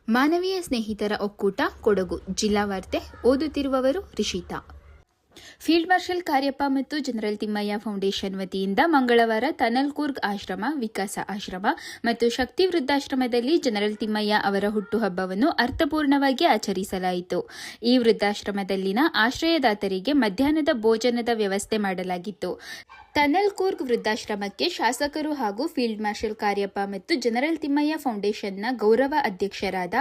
ಮಾನವೀಯ ಸ್ನೇಹಿತರ ಒಕ್ಕೂಟ ಕೊಡಗು ಜಿಲ್ಲಾ ವಾರ್ತೆ ಓದುತ್ತಿರುವವರು ರಿಷಿತಾ. ಫೀಲ್ಡ್ ಮಾರ್ಷಲ್ ಕಾರ್ಯಪ್ಪ ಮತ್ತು ಜನರಲ್ ತಿಮ್ಮಯ್ಯ ಫೌಂಡೇಶನ್ ವತಿಯಿಂದ ಮಂಗಳವಾರ ತನಲ್ಕೂರ್ಗ್ ಆಶ್ರಮ, ವಿಕಾಸ ಆಶ್ರಮ ಮತ್ತು ಶಕ್ತಿ ವೃದ್ಧಾಶ್ರಮದಲ್ಲಿ ಜನರಲ್ ತಿಮ್ಮಯ್ಯ ಅವರ ಹುಟ್ಟುಹಬ್ಬವನ್ನು ಅರ್ಥಪೂರ್ಣವಾಗಿ ಆಚರಿಸಲಾಯಿತು. ಈ ವೃದ್ಧಾಶ್ರಮದಲ್ಲಿನ ಆಶ್ರಯದಾತರಿಗೆ ಮಧ್ಯಾಹ್ನದ ಭೋಜನದ ವ್ಯವಸ್ಥೆ ಮಾಡಲಾಗಿತ್ತು. ತನಲ್ಕೂರ್ಗ್ ವೃದ್ಧಾಶ್ರಮಕ್ಕೆ ಶಾಸಕರು ಹಾಗೂ ಫೀಲ್ಡ್ ಮಾರ್ಷಲ್ ಕಾರ್ಯಪ್ಪ ಮತ್ತು ಜನರಲ್ ತಿಮ್ಮಯ್ಯ ಫೌಂಡೇಶನ್ನ ಗೌರವ ಅಧ್ಯಕ್ಷರಾದ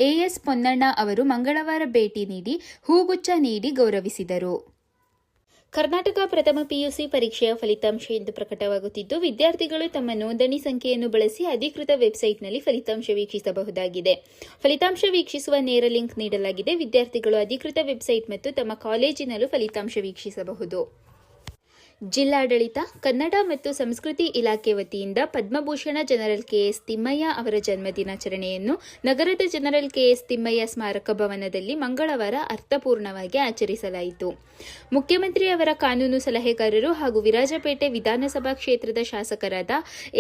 ಎಎಸ್ ಪೊನ್ನಣ್ಣ ಅವರು ಮಂಗಳವಾರ ಭೇಟಿ ನೀಡಿ ಹೂಗುಚ್ಛ ನೀಡಿ ಗೌರವಿಸಿದರು. ಕರ್ನಾಟಕ ಪ್ರಥಮ ಪಿಯುಸಿ ಪರೀಕ್ಷೆಯ ಫಲಿತಾಂಶ ಇಂದು ಪ್ರಕಟವಾಗುತ್ತಿದ್ದು, ವಿದ್ಯಾರ್ಥಿಗಳು ತಮ್ಮ ನೋಂದಣಿ ಸಂಖ್ಯೆಯನ್ನು ಬಳಸಿ ಅಧಿಕೃತ ವೆಬ್ಸೈಟ್ನಲ್ಲಿ ಫಲಿತಾಂಶ ವೀಕ್ಷಿಸಬಹುದಾಗಿದೆ. ಫಲಿತಾಂಶ ವೀಕ್ಷಿಸುವ ನೇರ ಲಿಂಕ್ ನೀಡಲಾಗಿದೆ. ವಿದ್ಯಾರ್ಥಿಗಳು ಅಧಿಕೃತ ವೆಬ್ಸೈಟ್ ಮತ್ತು ತಮ್ಮ ಕಾಲೇಜಿನಲ್ಲೂ ಫಲಿತಾಂಶ ವೀಕ್ಷಿಸಬಹುದು. ಜಿಲ್ಲಾಡಳಿತ, ಕನ್ನಡ ಮತ್ತು ಸಂಸ್ಕೃತಿ ಇಲಾಖೆ ವತಿಯಿಂದ ಪದ್ಮಭೂಷಣ ಜನರಲ್ ಕೆಎಸ್ ತಿಮ್ಮಯ್ಯ ಅವರ ಜನ್ಮದಿನಾಚರಣೆಯನ್ನು ನಗರದ ಜನರಲ್ ಕೆಎಸ್ ತಿಮ್ಮಯ್ಯ ಸ್ಮಾರಕ ಭವನದಲ್ಲಿ ಮಂಗಳವಾರ ಅರ್ಥಪೂರ್ಣವಾಗಿ ಆಚರಿಸಲಾಯಿತು. ಮುಖ್ಯಮಂತ್ರಿ ಅವರ ಕಾನೂನು ಸಲಹೆಗಾರರು ಹಾಗೂ ವಿರಾಜಪೇಟೆ ವಿಧಾನಸಭಾ ಕ್ಷೇತ್ರದ ಶಾಸಕರಾದ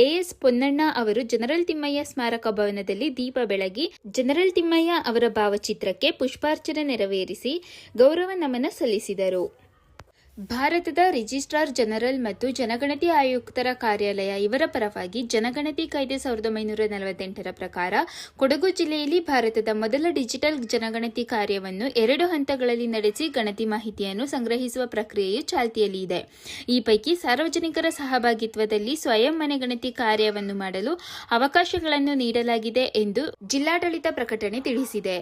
ಎಎಸ್ ಪೊನ್ನಣ್ಣ ಅವರು ಜನರಲ್ ತಿಮ್ಮಯ್ಯ ಸ್ಮಾರಕ ಭವನದಲ್ಲಿ ದೀಪ ಬೆಳಗಿ ಜನರಲ್ ತಿಮ್ಮಯ್ಯ ಅವರ ಭಾವಚಿತ್ರಕ್ಕೆ ಪುಷ್ಪಾರ್ಚನೆ ನೆರವೇರಿಸಿ ಗೌರವ ನಮನ ಸಲ್ಲಿಸಿದರು. ಭಾರತದ ರಿಜಿಸ್ಟ್ರಾರ್ ಜನರಲ್ ಮತ್ತು ಜನಗಣತಿ ಆಯುಕ್ತರ ಕಾರ್ಯಾಲಯ ಇವರ ಪರವಾಗಿ ಜನಗಣತಿ ಕಾಯ್ದೆ 1948ರ ಪ್ರಕಾರ ಕೊಡಗು ಜಿಲ್ಲೆಯಲ್ಲಿ ಭಾರತದ ಮೊದಲ ಡಿಜಿಟಲ್ ಜನಗಣತಿ ಕಾರ್ಯವನ್ನು 2 ಹಂತಗಳಲ್ಲಿ ನಡೆಸಿ ಗಣತಿ ಮಾಹಿತಿಯನ್ನು ಸಂಗ್ರಹಿಸುವ ಪ್ರಕ್ರಿಯೆಯು ಚಾಲ್ತಿಯಲ್ಲಿ ಇದೆ. ಈ ಪೈಕಿ ಸಾರ್ವಜನಿಕರ ಸಹಭಾಗಿತ್ವದಲ್ಲಿ ಸ್ವಯಂ ಮನೆಗಣತಿ ಕಾರ್ಯವನ್ನು ಮಾಡಲು ಅವಕಾಶಗಳನ್ನು ನೀಡಲಾಗಿದೆ ಎಂದು ಜಿಲ್ಲಾಡಳಿತ ಪ್ರಕಟಣೆ ತಿಳಿಸಿದೆ.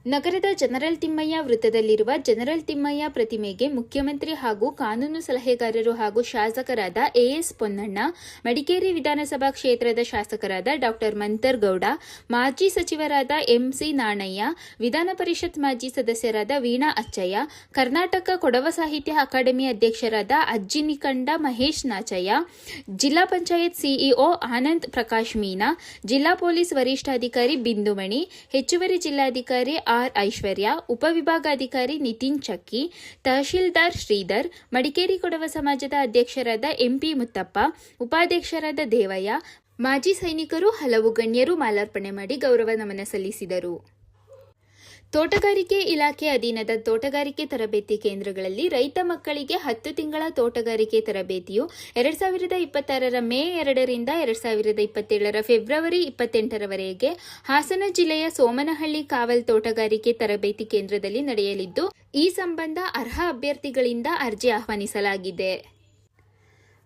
ನಗರದ ಜನರಲ್ ತಿಮ್ಮಯ್ಯ ವೃತ್ತದಲ್ಲಿರುವ ಜನರಲ್ ತಿಮ್ಮಯ್ಯ ಪ್ರತಿಮೆಗೆ ಮುಖ್ಯಮಂತ್ರಿ ಹಾಗೂ ಕಾನೂನು ಸಲಹೆಗಾರರು ಹಾಗೂ ಶಾಸಕರಾದ ಎಎಸ್ ಪೊನ್ನಣ್ಣ, ಮಡಿಕೇರಿ ವಿಧಾನಸಭಾ ಕ್ಷೇತ್ರದ ಶಾಸಕರಾದ ಡಾ ಮಂತರ್ಗೌಡ, ಮಾಜಿ ಸಚಿವರಾದ ಎಂಸಿ ನಾಣಯ್ಯ, ವಿಧಾನ ಪರಿಷತ್ ಮಾಜಿ ಸದಸ್ಯರಾದ ವೀಣಾ ಅಚ್ಚಯ್ಯ, ಕರ್ನಾಟಕ ಕೊಡವ ಸಾಹಿತ್ಯ ಅಕಾಡೆಮಿ ಅಧ್ಯಕ್ಷರಾದ ಅಜ್ಜಿನಿಕಂಡ ಮಹೇಶ್ ನಾಚಯ್ಯ, ಜಿಲ್ಲಾ ಪಂಚಾಯತ್ ಸಿಇಒ ಆನಂದ್ ಪ್ರಕಾಶ್ ಮೀನಾ, ಜಿಲ್ಲಾ ಪೊಲೀಸ್ ವರಿಷ್ಠಾಧಿಕಾರಿ ಬಿಂದುಮಣಿ, ಹೆಚ್ಚುವರಿ ಜಿಲ್ಲಾಧಿಕಾರಿ ಆರ್ ಐಶ್ವರ್ಯ, ಉಪವಿಭಾಗಾಧಿಕಾರಿ ನಿತಿನ್ ಚಕ್ಕಿ, ತಹಶೀಲ್ದಾರ್ ಶ್ರೀಧರ್, ಮಡಿಕೇರಿ ಕೊಡವ ಸಮಾಜದ ಅಧ್ಯಕ್ಷರಾದ ಎಂಪಿ ಮುತ್ತಪ್ಪ, ಉಪಾಧ್ಯಕ್ಷರಾದ ದೇವಯ್ಯ, ಮಾಜಿ ಸೈನಿಕರು ಹಲವು ಗಣ್ಯರು ಮಾಲಾರ್ಪಣೆ ಮಾಡಿ ಗೌರವ ನಮನ ಸಲ್ಲಿಸಿದರು. ತೋಟಗಾರಿಕೆ ಇಲಾಖೆ ಅಧೀನದ ತೋಟಗಾರಿಕೆ ತರಬೇತಿ ಕೇಂದ್ರಗಳಲ್ಲಿ ರೈತ ಮಕ್ಕಳಿಗೆ 10 ತಿಂಗಳ ತೋಟಗಾರಿಕೆ ತರಬೇತಿಯು 2026ರ ಮೇ 2ರಿಂದ 2027ರ ಫೆಬ್ರವರಿ 28ರವರೆಗೆ ಹಾಸನ ಜಿಲ್ಲೆಯ ಸೋಮನಹಳ್ಳಿ ಕಾವಲ್ ತೋಟಗಾರಿಕೆ ತರಬೇತಿ ಕೇಂದ್ರದಲ್ಲಿ ನಡೆಯಲಿದ್ದು, ಈ ಸಂಬಂಧ ಅರ್ಹ ಅಭ್ಯರ್ಥಿಗಳಿಂದ ಅರ್ಜಿ ಆಹ್ವಾನಿಸಲಾಗಿದೆ.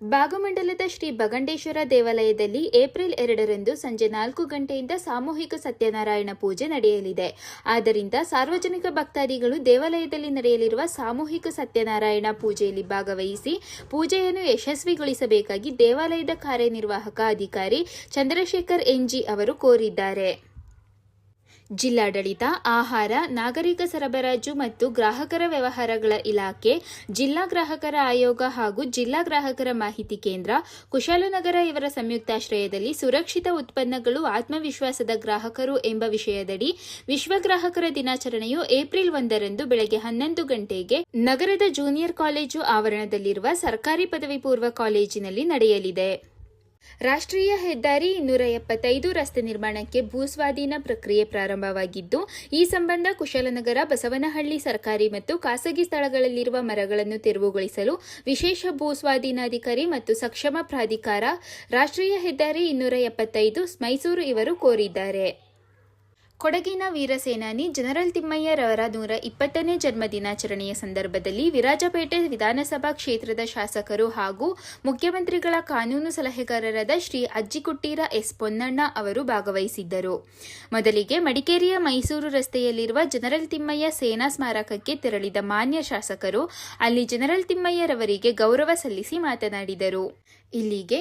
ಭಾಗಮಂಡಲದ ಶ್ರೀ ಬಗಂಡೇಶ್ವರ ದೇವಾಲಯದಲ್ಲಿ ಏಪ್ರಿಲ್ 2ರಂದು ಸಂಜೆ 4 ಗಂಟೆಯಿಂದ ಸಾಮೂಹಿಕ ಸತ್ಯನಾರಾಯಣ ಪೂಜೆ ನಡೆಯಲಿದೆ. ಆದ್ದರಿಂದ ಸಾರ್ವಜನಿಕ ಭಕ್ತಾದಿಗಳು ದೇವಾಲಯದಲ್ಲಿ ನಡೆಯಲಿರುವ ಸಾಮೂಹಿಕ ಸತ್ಯನಾರಾಯಣ ಪೂಜೆಯಲ್ಲಿ ಭಾಗವಹಿಸಿ ಪೂಜೆಯನ್ನು ಯಶಸ್ವಿಗೊಳಿಸಬೇಕಾಗಿ ದೇವಾಲಯದ ಕಾರ್ಯನಿರ್ವಾಹಕ ಅಧಿಕಾರಿ ಚಂದ್ರಶೇಖರ್ ಎನ್ಜಿ ಅವರು ಕೋರಿದ್ದಾರೆ. ಜಿಲ್ಲಾಡಳಿತ, ಆಹಾರ, ನಾಗರಿಕ ಸರಬರಾಜು ಮತ್ತು ಗ್ರಾಹಕರ ವ್ಯವಹಾರಗಳ ಇಲಾಖೆ, ಜಿಲ್ಲಾ ಗ್ರಾಹಕರ ಆಯೋಗ ಹಾಗೂ ಜಿಲ್ಲಾ ಗ್ರಾಹಕರ ಮಾಹಿತಿ ಕೇಂದ್ರ, ಕುಶಾಲನಗರ ಇವರ ಸಂಯುಕ್ತಾಶ್ರಯದಲ್ಲಿ ಸುರಕ್ಷಿತ ಉತ್ಪನ್ನಗಳು ಆತ್ಮವಿಶ್ವಾಸದ ಗ್ರಾಹಕರು ಎಂಬ ವಿಷಯದಡಿ ವಿಶ್ವ ಗ್ರಾಹಕರ ದಿನಾಚರಣೆಯು ಏಪ್ರಿಲ್ 1ರಂದು ಬೆಳಗ್ಗೆ 11 ಗಂಟೆಗೆ ನಗರದ ಜೂನಿಯರ್ ಕಾಲೇಜು ಆವರಣದಲ್ಲಿರುವ ಸರ್ಕಾರಿ ಪದವಿ ಪೂರ್ವ ಕಾಲೇಜಿನಲ್ಲಿ ನಡೆಯಲಿದೆ. ರಾಷ್ಟ್ರೀಯ ಹೆದ್ದಾರಿ 275 ರಸ್ತೆ ನಿರ್ಮಾಣಕ್ಕೆ ಭೂಸ್ವಾಧೀನ ಪ್ರಕ್ರಿಯೆ ಪ್ರಾರಂಭವಾಗಿದ್ದು, ಈ ಸಂಬಂಧ ಕುಶಾಲನಗರ, ಬಸವನಹಳ್ಳಿ ಸರ್ಕಾರಿ ಮತ್ತು ಖಾಸಗಿ ಸ್ಥಳಗಳಲ್ಲಿರುವ ಮರಗಳನ್ನು ತೆರವುಗೊಳಿಸಲು ವಿಶೇಷ ಭೂಸ್ವಾಧೀನಾಧಿಕಾರಿ ಮತ್ತು ಸಕ್ಷಮ ಪ್ರಾಧಿಕಾರ, ರಾಷ್ಟ್ರೀಯ ಹೆದ್ದಾರಿ 275 ಮೈಸೂರು ಇವರು ಕೋರಿದ್ದಾರೆ. ಕೊಡಗಿನ ವೀರ ಸೇನಾನಿ ಜನರಲ್ ತಿಮ್ಮಯ್ಯರವರ 120ನೇ ಜನ್ಮದಿನಾಚರಣೆಯ ಸಂದರ್ಭದಲ್ಲಿ ವಿರಾಜಪೇಟೆ ವಿಧಾನಸಭಾ ಕ್ಷೇತ್ರದ ಶಾಸಕರು ಹಾಗೂ ಮುಖ್ಯಮಂತ್ರಿಗಳ ಕಾನೂನು ಸಲಹೆಗಾರರಾದ ಶ್ರೀ ಅಜ್ಜಿಕುಟ್ಟೀರ ಎಸ್ ಪೊನ್ನಣ್ಣ ಅವರು ಭಾಗವಹಿಸಿದ್ದರು. ಮೊದಲಿಗೆ ಮಡಿಕೇರಿಯ ಮೈಸೂರು ರಸ್ತೆಯಲ್ಲಿರುವ ಜನರಲ್ ತಿಮ್ಮಯ್ಯ ಸೇನಾ ಸ್ಮಾರಕಕ್ಕೆ ತೆರಳಿದ ಮಾನ್ಯ ಶಾಸಕರು ಅಲ್ಲಿ ಜನರಲ್ ತಿಮ್ಮಯ್ಯರವರಿಗೆ ಗೌರವ ಸಲ್ಲಿಸಿ ಮಾತನಾಡಿದರು. ಇಲ್ಲಿಗೆ